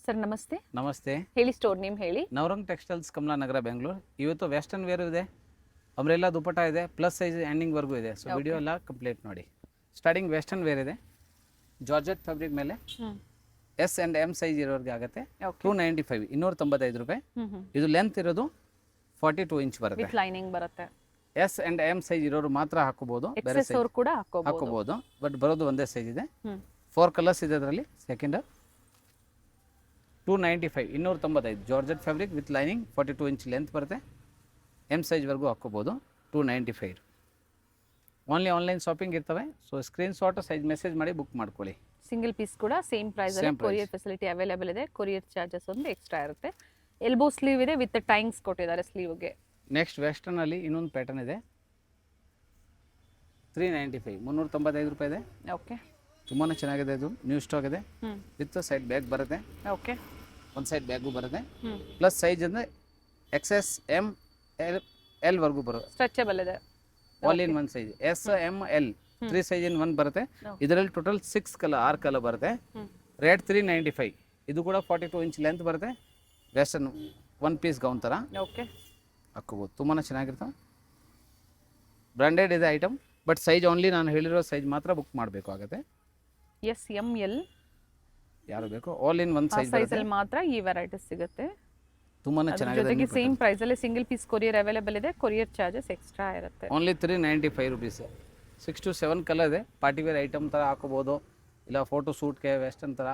Sir ನಮಸ್ತೆ. ನಮಸ್ತೆ. ಹೇಳಿ, ಸ್ಟೋರ್ ನೇಮ್ ಹೇಳಿ. ನವರಂಗ್ ಟೆಕ್ಸ್ಟೈಲ್ಸ್ ಕಮಲಾನಗರ ಬೆಂಗಳೂರು. ಇವತ್ತು ವೆಸ್ಟರ್ನ್ ವೇರ್ ಇದೆ, ಅಂಬ್ರೆಲ್ಲಾ ದುಪಟ್ಟ ಇದೆ, ಪ್ಲಸ್ ಸೈಜ್ ಎಂಡಿಂಗ್ವರೆಗೂ ಇದೆ. ಸೊ ವಿಡಿಯೋ ಎಲ್ಲ ಕಂಪ್ಲೀಟ್ ನೋಡಿ. ಸ್ಟಾರ್ಟಿಂಗ್ ವೆಸ್ಟರ್ನ್ ವೇರ್ ಇದೆ, ಜಾರ್ಜೆಟ್ ಫ್ಯಾಬ್ರಿಕ್ ಮೇಲೆ ಎಸ್ ಆ್ಯಂಡ್ ಎಮ್ ಸೈಜ್ ಇರೋರಿಗೆ ಆಗುತ್ತೆ. 295 295 ರೂಪಾಯಿ. ಇದು ಲೆಂತ್ ಇರೋದು 42 ಇಂಚ್ ಬರುತ್ತೆ, ಲೈನಿಂಗ್ ಬರುತ್ತೆ. ಎಸ್ ಆ್ಯಂಡ್ ಎಮ್ ಸೈಜ್ ಇರೋರು ಮಾತ್ರ ಹಾಕೋಬಹುದು, ಬೇರೆ ಎಕ್ಸೆಸ್ ಅವರು ಕೂಡ ಹಾಕೋಬಹುದು. ಬಟ್ ಬರೋದು ಒಂದೇ ಸೈಜ್ ಇದೆ. 4 ಕಲರ್ಸ್ ಇದೆ ಅದರಲ್ಲಿ. Second 295 295 georgette fabric with lining, 42 inch length ಬರುತ್ತೆ. ಎಮ್ ಸೈಜ್ವರೆಗೂ ಹಾಕ್ಕೋಬೋದು. 295 ಓನ್ಲಿ ಆನ್ಲೈನ್ ಶಾಪಿಂಗ್ ಇರ್ತವೆ. So screen shot size message ಮಾಡಿ ಬುಕ್ ಮಾಡ್ಕೊಳ್ಳಿ. ಸಿಂಗಲ್ ಪೀಸ್ ಕೂಡ ಸೇಮ್ ಪ್ರೈಸ್ ಅಲ್ಲಿ ಕೊರಿಯರ್ ಫೆಸಿಲಿಟಿ ಅವೈಲೇಬಲ್ ಇದೆ. ಕೊರಿಯರ್ ಚಾರ್ಜಸ್ ಒಂದು ಎಕ್ಸ್ಟ್ರಾ ಇರುತ್ತೆ. ಎಲ್ಬೋ ಸ್ಲೀವ್ ಇದೆ ವಿತ್ ಟೈಂಗ್ಸ್ ಕೊಟ್ಟಿದ್ದಾರೆ ಸ್ಲೀವ್ಗೆ. ನೆಕ್ಸ್ಟ್ ವೆಸ್ಟರ್ನ್ ಅಲ್ಲಿ ಇನ್ನೊಂದು ಪ್ಯಾಟರ್ನ್ ಇದೆ, 395 395 ರೂಪಾಯಿ ಇದೆ. ಓಕೆ, ತುಂಬಾ ಚೆನ್ನಾಗಿದೆ. ಇದು ನ್ಯೂ ಸ್ಟಾಕ್ ಇದೆ. ವಿತ್ ಸೈಡ್ ಬ್ಯಾಗ್ ಬರುತ್ತೆ. ಓಕೆ, ಒಂದು ಸೈಡ್ ಬ್ಯಾಗು ಬರುತ್ತೆ. ಪ್ಲಸ್ ಸೈಜ್ ಅಂದರೆ ಎಕ್ಸೆಸ್ ಎಮ್ ಎಲ್ ವರ್ಗೂ ಬರುತ್ತೆ. ಸ್ಟ್ರೆಚಬಲ್ ಇದೆ. All in one size S M L 3 size in 1 ಬರುತ್ತೆ. ಇದರಲ್ಲಿ ಟೋಟಲ್ 6 ಕಲರ್ ಬರುತ್ತೆ. ರೇಟ್ 395. ಇದು ಕೂಡ 42 ಇಂಚ್ ಲೆಂತ್ ಬರುತ್ತೆ. ವೆಸ್ಟರ್ನ್ 1 ಪೀಸ್ ಗೌನ್ ಥರ ಓಕೆ ಹಾಕೋಬೋದು. ತುಂಬಾ ಚೆನ್ನಾಗಿರ್ತವೆ. ಬ್ರ್ಯಾಂಡೆಡ್ ಇದೆ ಐಟಮ್, ಬಟ್ ಸೈಜ್ ಓನ್ಲಿ ನಾನು ಹೇಳಿರೋ ಸೈಜ್ ಮಾತ್ರ ಬುಕ್ ಮಾಡಬೇಕಾಗುತ್ತೆ. ಎಸ್ ಎಮ್ ಎಲ್ ಯಾರು ಬೇಕು ಆಲ್ ಇನ್ ಒನ್ ಸೈಜ್ ಅಲ್ಲಿ ಮಾತ್ರ ಈ ವೆರೈಟೀಸ್ ಸಿಗುತ್ತೆ. ತುಂಬಾ ಚೆನ್ನಾಗಿದೆ. ಜೊತೆಗೆ ಸೇಮ್ ಪ್ರೈಸ್ ಅಲ್ಲಿ ಸಿಂಗಲ್ ಪೀಸ್ ಕೊರಿಯರ್ ಅವೈಲೇಬಲ್ ಇದೆ. ಕೊರಿಯರ್ ಚಾರ್ಜಸ್ ಎಕ್ಸ್ಟ್ರಾ ಇರುತ್ತೆ. Only 395 rupees. 6 to 7 ಕಲರ್ ಇದೆ. ಪಾರ್ಟಿ ವೇರ್ ಐಟಮ್ ಥರ ಹಾಕೋಬೋದು, ಇಲ್ಲ ಫೋಟೋ ಶೂಟ್ಗೆ, ವೆಸ್ಟರ್ನ್ ಥರ,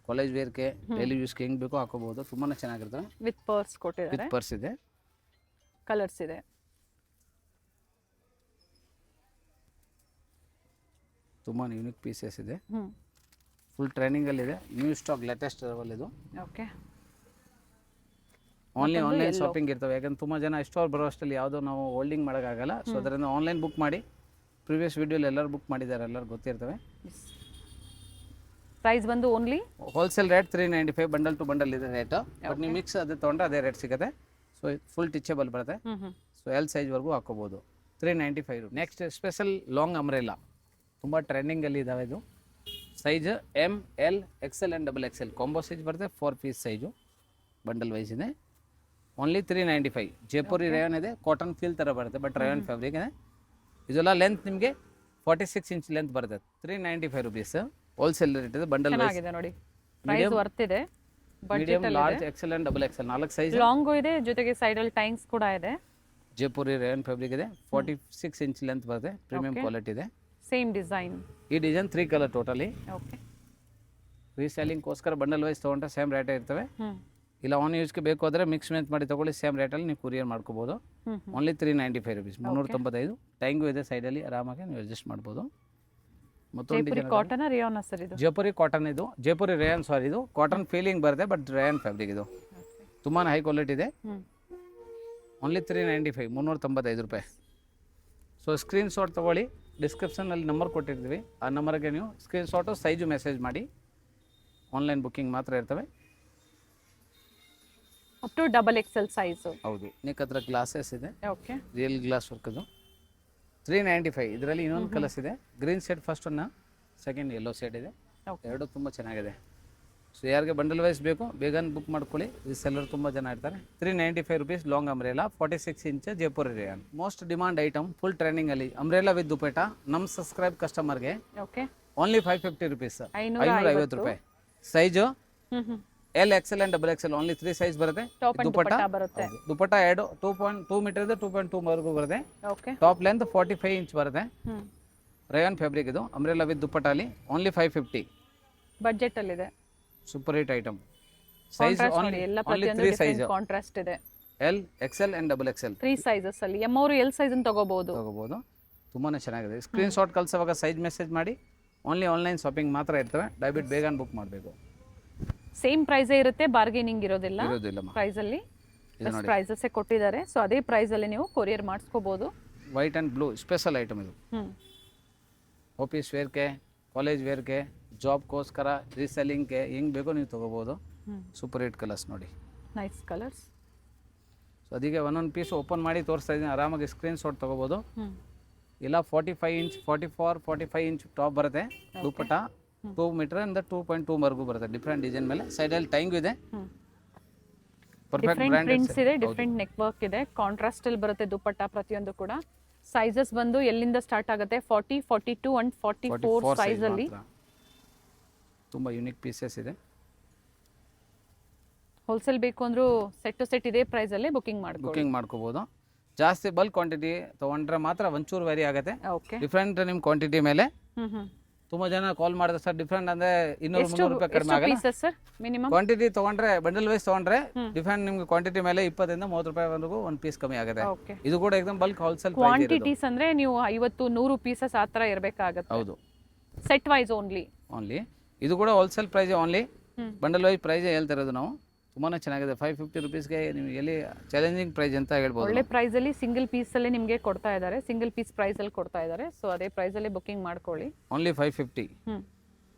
ಕಾಲೇಜ್ ವೇರ್ಗೆ, ಡೈಲಿ ಯೂಸ್ಗೆ ಹೆಂಗೆ ಬೇಕೋ ಹಾಕೋಬೋದು. ತುಂಬಾ ಚೆನ್ನಾಗಿರ್ತವೆ. ವಿತ್ ಪರ್ಸ್ ಕೊಟ್ಟಿದ್ದಾರೆ. ವಿತ್ ಪರ್ಸ್ ಇದೆ. ಕಲರ್ಸ್ ಇದೆ. ತುಂಬಾ ಯೂನಿಕ್ ಪೀಸಸ್ ಇದೆ. ಫುಲ್ ಟ್ರೈನಿಂಗಲ್ಲಿದೆ. ನ್ಯೂ ಸ್ಟಾಕ್ ಲೇಟೆಸ್ಟ್ ಲೆವೆಲ್ ಇದು. ಓಕೆ, ಓನ್ಲಿ ಆನ್ಲೈನ್ ಶಾಪಿಂಗ್ ಇರ್ತವೆ. ಯಾಕಂದ್ರೆ ತುಂಬ ಜನ ಸ್ಟೋರ್ ಬರೋ ಅಷ್ಟರಲ್ಲಿ ಯಾವುದೋ ನಾವು ಹೋಲ್ಡಿಂಗ್ ಮಾಡೋಕ್ಕಾಗಲ್ಲ. ಸೊ ಅದರಿಂದ ಆನ್ಲೈನ್ ಬುಕ್ ಮಾಡಿ. ಪ್ರಿವಿಯಸ್ ವಿಡಿಯೋಲಿ ಎಲ್ಲರೂ ಬುಕ್ ಮಾಡಿದ್ದಾರೆ, ಎಲ್ಲರೂ ಗೊತ್ತಿರ್ತವೆ. ಪ್ರೈಸ್ ಬಂದು only wholesale rate 395. Bundle to bundle ಇದೆ ರೇಟ್. ಬಟ್ ನೀವು ಮಿಕ್ಸ್ ಅದೇ ತೊಗೊಂಡ್ರೆ ಅದೇ ರೇಟ್ ಸಿಗುತ್ತೆ. ಸೊ ಫುಲ್ ಟಿಚಬಲ್ ಬರುತ್ತೆ. ಸೊ ಎಲ್ ಸೈಜ್ವರೆಗೂ ಹಾಕೋಬೋದು. 395. ನೆಕ್ಸ್ಟ್ ಸ್ಪೆಷಲ್ ಲಾಂಗ್ ಅಂಬ್ರೆಲಾ, ತುಂಬ ಟ್ರೆಂಡಿಂಗಲ್ಲಿ ಇದ್ದಾವೆ. ಇದು size M L XL and double Excel combo size ಬರುತ್ತೆ. 4 ಪೀಸ್ ಸೈಜು ಬಂಡಲ್ ವೈಸ್ ಇದೆ. ಓನ್ಲಿ 395. ಜೈಪುರಿ ರೇಯನ್ ಇದೆ, ಕಾಟನ್ ಫೀಲ್ ಥರ ಬರುತ್ತೆ, ಬಟ್ ರೇಯನ್ ಫ್ಯಾಬ್ರಿಕ್ ಇದೆ. ಇದೆಲ್ಲ ಲೆಂತ್ ನಿಮಗೆ 46 ಇಂಚ್ ಲೆಂತ್ ಬರುತ್ತೆ. 395 ರುಪೀಸ್ ಹೋಲ್ಸೇಲ್ ರೇಟ್ ಇದೆ. ಬಂಡಲ್ ವೈಸ್ ನೋಡಿ. ಪ್ರೈಸ್ ವರ್ತ್ ಇದೆ. Medium, large, Excel and double Excel 4 size. Long ಇದೆ, ಜೊತೆಗೆ ಸೈಡಲ್ಲಿ ಟೈಂಗ್ಸ್ ಕೂಡ ಇದೆ. ಜೈಪುರಿ ರೇಯನ್ ಫ್ಯಾಬ್ರಿಕ್ ಇದೆ. 46 ಇಂಚ್ ಲೆಂತ್ ಬರುತ್ತೆ. ಪ್ರೀಮಿಯಂ ಕ್ವಾಲಿಟಿ ಇದೆ. Same design. ಈ ಡಿಸೈನ್ 3 ಕಲರ್ ಟೋಟಲಿ. ಓಕೆ, ರೀಸೆಲ್ಲಿಂಗ್ಗೋಸ್ಕರ ಬಂಡಲ್ ವೈಸ್ ತೊಗೊಂಡ್ರೆ ಸೇಮ್ ರೇಟೇ ಇರ್ತವೆ. ಇಲ್ಲ ಆನ್ ಯೂಸ್ಗೆ ಬೇಕು ಅಂದರೆ ಮಿಕ್ಸ್ ಮ್ಯಾಚ್ ಮಾಡಿ ತೊಗೊಳ್ಳಿ, ಸೇಮ್ ರೇಟಲ್ಲಿ ನೀವು ಕೊರಿಯರ್ ಮಾಡ್ಕೋಬೋದು. Only 395 rupees. 395. ಟೈಂಗು ಇದೆ ಸೈಡಲ್ಲಿ, ಆರಾಮಾಗಿ ನೀವು ಅಡ್ಜಸ್ಟ್ ಮಾಡ್ಬೋದು. ಮತ್ತೊಂದು ಕಾಟನ್ ರೇಯಾನ್ ಸರ್ ಇದು. ಜೈಪುರಿ ಕಾಟನ್, ಇದು ಜೈಪುರಿ ರೇಯನ್. ಸಾರಿ, ಇದು ಕಾಟನ್ ಫೀಲಿಂಗ್ ಬರುತ್ತೆ, ಬಟ್ ರೇಯನ್ ಫ್ಯಾಬ್ರಿಕ್. ಇದು ತುಂಬಾ ಹೈ ಕ್ವಾಲಿಟಿ ಇದೆ. ಓನ್ಲಿ 395. 395 ರೂಪಾಯಿ. ಸೊ ಸ್ಕ್ರೀನ್ ಶಾಟ್ ತೊಗೊಳ್ಳಿ. ಡಿಸ್ಕ್ರಿಪ್ಷನಲ್ಲಿ ನಂಬರ್ ಕೊಟ್ಟಿರ್ತೀವಿ, ಆ ನಂಬರ್ಗೆ ನೀವು ಸ್ಕ್ರೀನ್ ಶಾಟು ಸೈಜು ಮೆಸೇಜ್ ಮಾಡಿ. ಆನ್ಲೈನ್ ಬುಕ್ಕಿಂಗ್ ಮಾತ್ರ ಇರ್ತವೆ. Up to double XL size. ಹೌದು. ನೆಕ್ ಹತ್ರ ಗ್ಲಾಸಸ್ ಇದೆ. ಓಕೆ, ರಿಯಲ್ ಗ್ಲಾಸ್ ವರ್ಕದು. 395. ಇದರಲ್ಲಿ ಇನ್ನೊಂದು ಕಲರ್ಸ್ ಇದೆ. ಗ್ರೀನ್ ಶೇಡ್ ಫಸ್ಟ್ ಒನ್ನ, ಸೆಕೆಂಡ್ ಯೆಲ್ಲೋ ಶೇಡ್ ಇದೆ. ಎರಡು ತುಂಬ ಚೆನ್ನಾಗಿದೆ. ಸೊ ಯಾರಿಗೆ ಬಂಡಲ್ ವೈಸ್ ಬೇಕು ಬೇಗ ಬುಕ್ ಮಾಡ್ಕೊಳ್ಳಿ. ಈ ಸೆಲ್ಲರ್ ತುಂಬ ಜನ ಇರ್ತಾರೆ. 395 rupees long umbrella, 46 inch Jaipuri rayon. Most demand item, full ಟ್ರೆಂಡಿಂಗಲ್ಲಿ ಅಂಬ್ರೆಲಾ ವಿತ್ ದುಪಟ್ಟ. ನಮ್ಮ ಸಬ್ಸ್ಕ್ರೈಬ್ ಕಸ್ಟಮರ್ಗೆ ಓಕೆ ಓನ್ಲಿ 550 ರುಪೀಸ್. 550 ರೂಪಾಯಿ. Size L XL and double XL. Only 3 size ಬರುತ್ತೆ. ದುಪಟ್ಟ ಬರುತ್ತೆ. ದುಪಟ್ಟ 2.2 ಮೀಟರ್ ಇದೆ, 2.2 ವರೆಗೂ ಬರುತ್ತೆ. ಓಕೆ, ಟಾಪ್ ಲೆಂತ್ 45 ಇಂಚ್ ಬರುತ್ತೆ. ರೇಯನ್ ಫ್ಯಾಬ್ರಿಕ್ ಇದು. ಅಂಬ್ರೆಲಾ ವಿತ್ ದುಪಟ್ಟಾಲಿ. ಓನ್ಲಿ 550. ಬಜೆಟ್ ಅಲ್ಲಿ ಇದೆ. Super hit item. Size only 3 size. Contrast ಇದೆ. L XL and double XL 3 sizes ಅಲ್ಲಿ. ಎಮ್ ಅವರು ಎಲ್ ಸೈಜ್ ತಗೋಬಹುದು. ತುಂಬಾ ಚೆನ್ನಾಗಿದೆ. ಸ್ಕ್ರೀನ್ ಶಾಟ್ ಕಳ್ಸೋವಾಗ ಸೈಜ್ ಮೆಸೇಜ್ ಮಾಡಿ. ಓನ್ಲಿ ಆನ್ಲೈನ್ ಶಾಪಿಂಗ್ ಮಾತ್ರ ಇರ್ತವೆ. ದಯವಿಟ್ಟು ಬೇಗ ಬುಕ್ ಮಾಡಬೇಕು. ಸೇಮ್ ಪ್ರೈಸೇ ಇರುತ್ತೆ, ಬಾರ್ಗೇನಿಂಗ್ ಇರೋದಿಲ್ಲ. ಪ್ರೈಸ್ ಅಲ್ಲಿ ಪ್ರೈಸಸ್ ಕೊಟ್ಟಿದ್ದಾರೆ. ಸೊ ಅದೇ ಪ್ರೈಸ್ ಅಲ್ಲಿ ನೀವು ಕೊರಿಯರ್ ಮಾಡಿಸ್ಕೋಬಹುದು. White and blue special item ಇದು. ಆಫೀಸ್ ವೇರ್ಗೆ, ಕಾಲೇಜ್ ವೇರ್ಗೆ, ಜಾಬ್ಗೋಸ್ಕರ, ರೀಸೆಲ್ಲಿಂಗ್ಗೆ ಹೆಂಗೆ ಬೇಕೋ ನೀವು ತೊಗೋಬೋದು. ಸೂಪರ್ ಹಿಟ್ ಕಲರ್ಸ್ ನೋಡಿ. Nice colours. ಸೊ ಅದಕ್ಕೆ ಒಂದೊಂದು ಪೀಸ್ ಓಪನ್ ಮಾಡಿ ತೋರಿಸ್ತಾ ಇದ್ದೀನಿ. ಆರಾಮಾಗಿ ಸ್ಕ್ರೀನ್ ಶಾಟ್ ತೊಗೋಬೋದು. ಇಲ್ಲ 45 ಇಂಚ್, 44, 45 ಇಂಚ್ ಟಾಪ್ ಬರುತ್ತೆ. ದುಪಟ್ಟ 2 ಮೀಟರ್ ಇಂದ 2.2 ವರೆಗೂ ಬರುತ್ತೆ. ಡಿಫ್ರೆಂಟ್ ಡಿಸೈನ್ ಮೇಲೆ ಸೈಡಲ್ಲಿ ಟೈಂಗ್ ಇದೆ. ಪರ್ಫೆಕ್ಟ್ ಡಿಫ್ರೆಂಟ್ ಬ್ರ್ಯಾಂಡ್ ಪ್ರಿಂಟ್ಸ್ ಇದೆ, ಡಿಫ್ರೆಂಟ್ ನೆಕ್ ವರ್ಕ್ ಇದೆ, ಕಾಂಟ್ರಾಸ್ಟ್ ಅಲ್ಲಿ ಬರುತ್ತೆ ದುಪಟ್ಟ ಪ್ರತಿಯೊಂದು ಕೂಡ. ಸೈಜಸ್ ಬಂದು ಎಲ್ಲಿಂದ ಸ್ಟಾರ್ಟ್ ಆಗುತ್ತೆ? 40, 42 ಅಂಡ್ 44 ಸೈಜ್ ಅಲ್ಲಿ. ತುಂಬಾ ಯೂನಿಕ್ ಪೀಸಸ್ ಇದೆ. ಹೋಲ್ಸೇಲ್ ಬೇಕು ಅಂದ್ರೂ ಸೆಟ್ ಟು ಸೆಟ್ ಇದೇ ಪ್ರೈಸ್ ಅಲ್ಲಿ ಬುಕಿಂಗ್ ಮಾಡ್ಕೋಬಹುದು. ಜಾಸ್ತಿ ಬಲ್ಕ್ ಕ್ವಾಂಟಿಟಿ ತಗೊಂಡ್ರೆ ಮಾತ್ರ ಒಂಚೂರು ವೇರಿ ಆಗುತ್ತೆ. ಓಕೆ. ಡಿಫ್ರೆಂಟ್ ನಿಮ್ಮ ಕ್ವಾಂಟಿಟಿ ಮೇಲೆ. ತುಂಬಾ ಜನ ಕಾಲ್ ಮಾಡಿದ್ರೆ ಸರ್ ಡಿಫ್ರೆಂಟ್ ಅಂದ್ರೆ 200-300 ರೂಪಾಯಿ ಕಡಿಮೆ ಆಗಲ್ಲ. ಪೀಸಸ್ ಸರ್ ಮಿನಿಮಮ್ ಕ್ವಾಂಟಿಟಿ ತಗೊಂಡ್ರೆ ಬಂಡಲ್ ವೈಸ್ ತಗೊಂಡ್ರೆ ಡಿಫ್ರೆಂಟ್ ನಿಮ್ಗೆ ಕ್ವಾಂಟಿಟಿ ಮೇಲೆ 20 ಇಂದ 30 ರೂಪಾಯಿವರೆಗೂ ಒಂದು ಪೀಸ್ ಕಮ್ಮಿ ಆಗುತ್ತೆ. ಓಕೆ. ಇದು ಕೂಡ ಎಕ್ದಮ್ ಬಲ್ಕ್ ಹೋಲ್ಸೇಲ್ ಕ್ವಾಂಟಿಟೀಸ್ ಅಂದ್ರೆ ನೀವು 50-100 ಪೀಸಸ್ ಆ ತರ ಇರಬೇಕಾಗುತ್ತೆ. ಹೌದು. Set wise only. ಇದು ಕೂಡ wholesale price only. Bundle wise price ಹೇಳ್ತಾ ಇರೋದು ನಾವು. ತುಂಬಾನೇ ಚೆನ್ನಾಗಿದೆ. 550 ರೂಪೀಸ್ಗೆ ನಿಮಗೆ ಎಲ್ಲಿ ಚಾಲೆಂಜಿಂಗ್ ಪ್ರೈಸ್ ಅಂತ ಹೇಳ್ಬೋದು. ಒಳ್ಳೆ ಪ್ರೈಸ್ ಅಲ್ಲಿ ಸಿಂಗಲ್ ಪೀಸ್ ಅಲ್ಲಿ ನಿಮಗೆ ಕೊಡ್ತಾ ಇದ್ದಾರೆ, ಸಿಂಗಲ್ ಪೀಸ್ ಪ್ರೈಸ್ ಅಲ್ಲಿ ಕೊಡ್ತಾ ಇದ್ದಾರೆ. ಸೊ ಅದೇ ಪ್ರೈಸ್ ಅಲ್ಲಿ ಬುಕಿಂಗ್ ಮಾಡ್ಕೊಳ್ಳಿ. ಓನ್ಲಿ 550.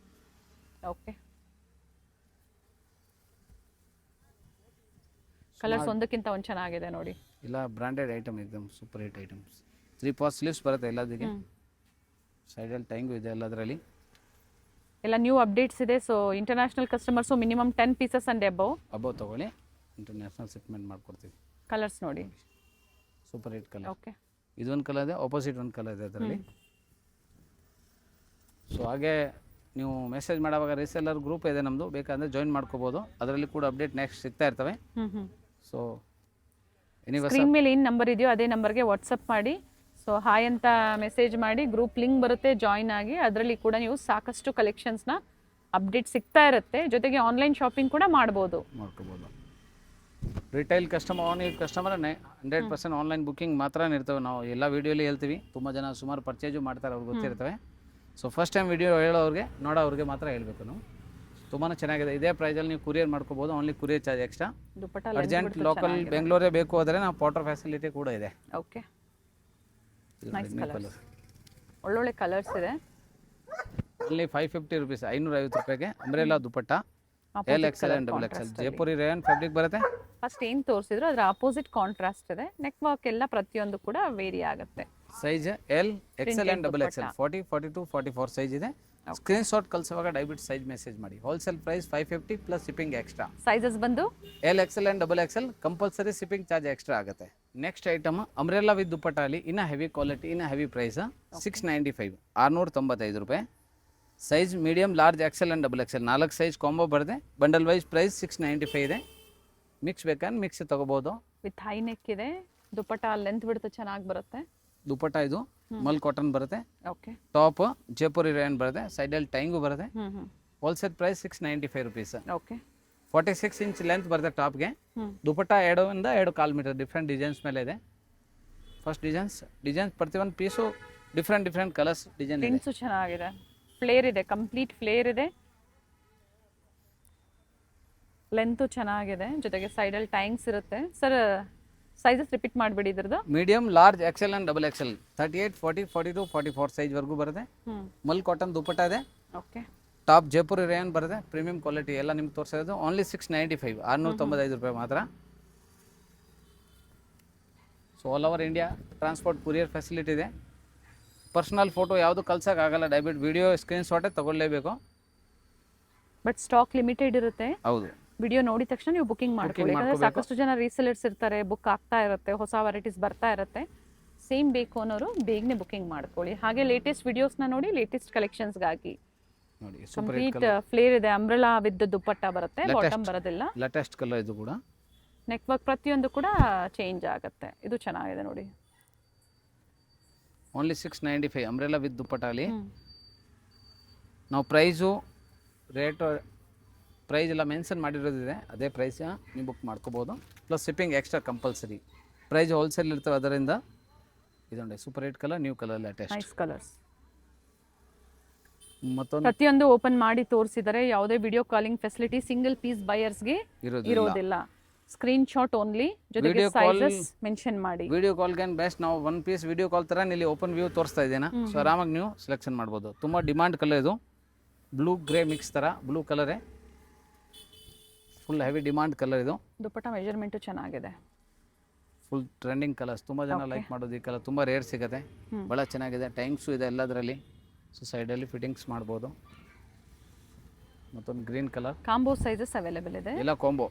ಓಕೆ. ಕಲರ್ಸ್ ಒಂದಕ್ಕಿಂತ ಒಂದು ಚೆನ್ನಾಗಿದೆ ನೋಡಿ. ಇಲ್ಲ ಬ್ರಾಂಡೆಡ್ ಐಟಮ್ ಎಕ್ದಮ್ ಸೂಪರ್ ಹಿಟ್ ಐಟಮ್ಸ್. 3 ಪಾಸ್ ಸ್ಲೀವ್ಸ್ ಬರುತ್ತೆ ಎಲ್ಲದಕ್ಕೆ. ಸೈಡಲ್ಲಿ ಟೈಂಗು ಇದೆ ಎಲ್ಲದರಲ್ಲಿ. ಎಲ್ಲ ನ್ಯೂ ಅಪ್ಡೇಟ್ಸ್ ಇದೆ. So international customers minimum 10 pieces and above ತಗೊಳ್ಳಿ. ಇಂಟರ್ನ್ಯಾಷನಲ್ ಶಿಪ್ಮೆಂಟ್ ಮಾಡ್ಕೊಡ್ತೀವಿ. ಕಲರ್ಸ್ ನೋಡಿ. Super hit colour. ಓಕೆ. ಇದೊಂದು ಕಲರ್ ಇದೆ, ಆಪೋಸಿಟ್ ಒಂದು ಕಲರ್ ಇದೆ ಅದರಲ್ಲಿ. ಸೊ ಹಾಗೆ ನೀವು ಮೆಸೇಜ್ ಮಾಡುವಾಗ ರೀಸೆಲ್ಲರ್ ಗ್ರೂಪ್ ಇದೆ ನಮ್ಮದು, ಬೇಕಾದರೆ ಜಾಯಿನ್ ಮಾಡ್ಕೋಬೋದು. ಅದರಲ್ಲಿ ಕೂಡ ಅಪ್ಡೇಟ್ ನೆಕ್ಸ್ಟ್ ಸಿಗ್ತಾ ಇರ್ತವೆ. ಸೊ ಸ್ಕ್ರೀನ್ ಮೇಲೆ ಏನು ನಂಬರ್ ಇದೆಯೋ ಅದೇ ನಂಬರ್ಗೆ ವಾಟ್ಸಪ್ ಮಾಡಿ. ಸೊ ಹಾಯ್ ಅಂತ ಮೆಸೇಜ್ ಮಾಡಿ, ಗ್ರೂಪ್ ಲಿಂಕ್ ಬರುತ್ತೆ, ಜಾಯಿನ್ ಆಗಿ. ಅದರಲ್ಲಿ ಕೂಡ ನೀವು ಸಾಕಷ್ಟು ಕಲೆಕ್ಷನ್ಸ್ನ ಅಪ್ಡೇಟ್ ಸಿಗ್ತಾ ಇರುತ್ತೆ. ಜೊತೆಗೆ ಆನ್ಲೈನ್ ಶಾಪಿಂಗ್ ಕೂಡ ಮಾಡ್ಕೋಬೋದು. ರಿಟೈಲ್ ಕಸ್ಟಮರ್ 100% ಆನ್ಲೈನ್ ಬುಕ್ಕಿಂಗ್ ಮಾತ್ರ ಇರ್ತವೆ. ನಾವು ಎಲ್ಲ ವೀಡಿಯೋಲಿ ಹೇಳ್ತೀವಿ. ತುಂಬ ಜನ ಸುಮಾರು ಪರ್ಚೇಜು ಮಾಡ್ತಾರೆ, ಅವ್ರಿಗೆ ಗೊತ್ತಿರ್ತವೆ. ಸೊ ಫಸ್ಟ್ ಟೈಮ್ ವಿಡಿಯೋ ನೋಡೋರಿಗೆ ಮಾತ್ರ ಹೇಳಬೇಕು ನಾವು. ತುಂಬಾ ಚೆನ್ನಾಗಿದೆ. ಇದೇ ಪ್ರೈಸಲ್ಲಿ ನೀವು ಕುರಿಯರ್ ಮಾಡ್ಕೋಬೋದು. Only courier charge extra. Urgent local ಬೆಂಗಳೂರೇ ಬೇಕು ಆದರೆ ನಾವು ಪೋರ್ಟರ್ ಫೆಸಿಲಿಟಿ ಕೂಡ ಇದೆ. ಓಕೆ. ಒಳ್ಳೊಳ್ಳೆ ಕಲರ್ಸ್ ಇದೆ. ಓನ್ಲಿ 550 ರೂಪೀಸ್, 550 ರೂಪಾಯಿಗೆ umbrella dupatta. LXL and XXL Jaipuri rayon fabric ಬರುತ್ತೆ. ಫಸ್ಟ್ ಏನು ತೋರಿಸಿದ್ರು ಅದರ ಅಪೋಸಿಟ್ ಕಾಂಟ್ರಾಸ್ಟ್ ಇದೆ. ನೆಕ್ ವರ್ಕ್ ಎಲ್ಲ ಪ್ರತಿಯೊಂದು ಕೂಡ ವೇರಿ ಆಗುತ್ತೆ. Size L, XL and XXL 40, 42, 44 size ಇದೆ. ಸ್ಕ್ರೀನ್ ಶಾಟ್ ಕಳಿಸುವಾಗ ದಯವಿಟ್ಟು ಸೈಜ್ ಮೆಸೇಜ್ ಮಾಡಿ. Wholesale price 550 plus shipping extra. Sizes ಬಂದು L, XL and XXL compulsory shipping charge extra ಆಗುತ್ತೆ. ನೆಕ್ಸ್ಟ್ ಐಟಮ್ ಅಂಬ್ರೆಲಾ ವಿತ್ ದುಪಟ್ಟಾಲಿ ಇನ್ನ ಹೆವಿ ಕ್ವಾಲಿಟಿ, ಇನ್ನ ಹೆವಿ ಪ್ರೈಸ್ 695, 695 ರೂಪಾಯಿ. Size medium, large, XL and XXL 4 size combo ಬರುತ್ತೆ. Bundle wise price 695 ಇದೆ. Mix ಬೇಕಂದ್ರೆ mix ತಗೋಬಹುದು. ವಿತ್ ಹೈ ನೆಕ್ ಇದೆ. ದುಪಟ್ಟ ಲೆಂತ್ ಬಿಡುತ್ತೆ, ಚೆನ್ನಾಗಿ ಬರುತ್ತೆ. ದುಪಟ್ಟ ಇದು ಮಲ್ ಕಾಟನ್ ಬರುತ್ತೆ. ಓಕೆ. ಟಾಪ್ ಜೈಪುರಿ ರೇಯನ್ ಬರುತ್ತೆ. ಸೈಡಲ್ಲಿ ಟೈಂಗು ಬರುತ್ತೆ. Wholesale price 695 rupees. Okay. 46 inch length ಬರುತ್ತೆ ಟಾಪ್ಗೆ. ದುಪಟ್ಟ 2.5 ಮೀಟರ್ ಡಿಫ್ರೆಂಟ್ ಡಿಸೈನ್ಸ್ ಮೇಲೆ ಇದೆ. ಫಸ್ಟ್ ಡಿಸೈನ್ಸ್ ಪ್ರತಿಯೊಂದು ಪೀಸು ಡಿಫ್ರೆಂಟ್ ಕಲರ್ಸ್ ಡಿಸೈನ್ ಇದೆ. ಪ್ರಿಂಟ್ಸು ಚೆನ್ನಾಗಿದೆ. ಫ್ಲೇರ್ ಇದೆ, ಕಂಪ್ಲೀಟ್ ಫ್ಲೇರ್ ಇದೆ. ಲೆಂತು ಚೆನ್ನಾಗಿದೆ, ಜೊತೆಗೆ ಸೈಡಲ್ಲಿ ಟೈಂಗ್ಸ್ ಇರುತ್ತೆ. ಸರ್ ಸೈಜಸ್ ರಿಪೀಟ್ ಮಾಡಿಬಿಡಿ ಇದ್ರದ್ದು. Medium, large, XL and XXL 38, 40, 42, 44 size ವರೆಗೂ ಬರುತ್ತೆ. ಮಲ್ ಕಾಟನ್ ದುಪಟ್ಟ ಇದೆ. ಓಕೆ. ಟಾಪ್ ಜೈಪುರಿ ರೇಯನ್ ಬರುತ್ತೆ. ಪ್ರೀಮಿಯಂ ಕ್ವಾಲಿಟಿ ಎಲ್ಲ ನಿಮ್ಗೆ ತೋರಿಸೋದು. ಓನ್ಲಿ 695, 695 ರೂಪಾಯಿ ಮಾತ್ರ. So all over India transport courier facility ಇದೆ. ಪರ್ಸನಲ್ ಫೋಟೋ ಯಾವುದು ಕಳ್ಸೋಕ್ಕಾಗಲ್ಲ, ದಯವಿಟ್ಟು ವಿಡಿಯೋ ಸ್ಕ್ರೀನ್ ಶಾಟೇ ತಗೊಳ್ಳೇಬೇಕು. ಬಟ್ ಸ್ಟಾಕ್ ಲಿಮಿಟೆಡ್ ಇರುತ್ತೆ. ಹೌದು. ವಿಡಿಯೋ ನೋಡಿದ ತಕ್ಷಣ ನೀವು ಬುಕಿಂಗ್ ಮಾಡ್ಕೊಳ್ಳಿ. ಯಾಕಂದ್ರೆ ಸಾಕಷ್ಟು ಜನ ರೀಸೆಲರ್ಸ್ ಇರ್ತಾರೆ, ಬುಕ್ ಆಗ್ತಾ ಇರುತ್ತೆ, ಹೊಸ ವೆರೈಟೀಸ್ ಬರ್ತಾ ಇರುತ್ತೆ. ಸೇಮ್ ಬೇಕು ಅನ್ನೋರು ಬೇಗನೆ ಬುಕಿಂಗ್ ಮಾಡ್ಕೊಳ್ಳಿ. ಹಾಗೆ ಲೇಟೆಸ್ಟ್ ವಿಡಿಯೋಸ್ನ ನೋಡಿ, ಲೇಟೆಸ್ಟ್ ಕಲೆಕ್ಷನ್ಸ್ಗಾಗಿ. ಕಂಪ್ಲೀಟ್ ಫ್ಲೇರ್ ಇದೆ. ಅಂಬ್ರೆಲಾ ವಿತ್ ದುಪಟ್ಟ ಬರುತ್ತೆ, ಬಾಟಮ್ ಬರೋದಿಲ್ಲ. ಲೇಟೆಸ್ಟ್ ಕಲರ್ ಇದು ಕೂಡ. ನೆಕ್ ವರ್ಕ್ ಪ್ರತಿಯೊಂದು ಕೂಡ ಚೇಂಜ್ ಆಗುತ್ತೆ. ಇದು ಚೆನ್ನಾಗಿದೆ ನೋಡಿ. ಓನ್ಲಿ 695 ಅಂಬ್ರೆಲಾ ವಿತ್ ದುಪಟ್ಟಾಲಿ. ನಾವು ಪ್ರೈಸ್ ಎಲ್ಲ ಮೆನ್ಷನ್ ಮಾಡಿರೋದಿದೆ, ಅದೇ ಪ್ರೈಸ್ ನೀವು ಬುಕ್ ಮಾಡ್ಕೋಬೋದು. Plus shipping extra compulsory. Price wholesale ಇರ್ತವೆ, ಅದರಿಂದ ಇದೊಂದು super hit colour, new colour, latest nice colours. ಮತ್ತೊಂದು ಪ್ರತಿಯೊಂದು ಓಪನ್ ಮಾಡಿ ತೋರಿಸಿದರೆ ಯಾವುದೇ video calling facility single piece ಬಯರ್ಸ್ಗೆ ಇರೋದಿಲ್ಲ. ಸ್ಕ್ರೀನ್ ಶಾಟ್ ಓನ್ಲಿ, ಜೊತೆಗೆ ಸೈಜಸ್ ಮೆನ್ಷನ್ ಮಾಡಿ. ವಿಡಿಯೋ ಕಾಲ್ಗೆ ಬೆಸ್ಟ್. ನಾವು ಒನ್ ಪೀಸ್ ವಿಡಿಯೋ ಕಾಲ್ ತರ ಇಲ್ಲಿ ಓಪನ್ ವ್ಯೂ ತೋರಿಸ್ತಾ ಇದ್ದೇನೆ. ಸೊ ಆರಾಮಾಗಿ ನೀವು ಸೆಲೆಕ್ಷನ್ ಮಾಡ್ಬೋದು. ತುಂಬಾ ಡಿಮಾಂಡ್ ಕಲರ್ ಇದು. ಬ್ಲೂ ಗ್ರೇ ಮಿಕ್ಸ್ ತರ, ಬ್ಲೂ ಕಲರೇ ಫುಲ್ ಹೆವಿ ಡಿಮಾಂಡ್ ಕಲರ್ ಇದು. ದುಪಟ್ಟ ಮೆಜರ್ಮೆಂಟ್ ಚೆನ್ನಾಗಿದೆ. ಫುಲ್ ಟ್ರೆಂಡಿಂಗ್ ಕಲರ್ಸ್, ತುಂಬ ಜನ ಲೈಕ್ ಮಾಡೋದು ಈ ಕಲರ್. ತುಂಬ ರೇರ್ ಸಿಗುತ್ತೆ, ಭಾಳ ಚೆನ್ನಾಗಿದೆ. ಟೈಮ್ಸು ಇದೆ ಎಲ್ಲದರಲ್ಲಿ. ಸೊ ಸೈಡಲ್ಲಿ ಫಿಟ್ಟಿಂಗ್ಸ್ ಮಾಡ್ಬೋದು. ಮತ್ತೊಂದು green colour, combo sizes available ಇದೆ. ಎಲ್ಲ ಕಾಂಬೋ.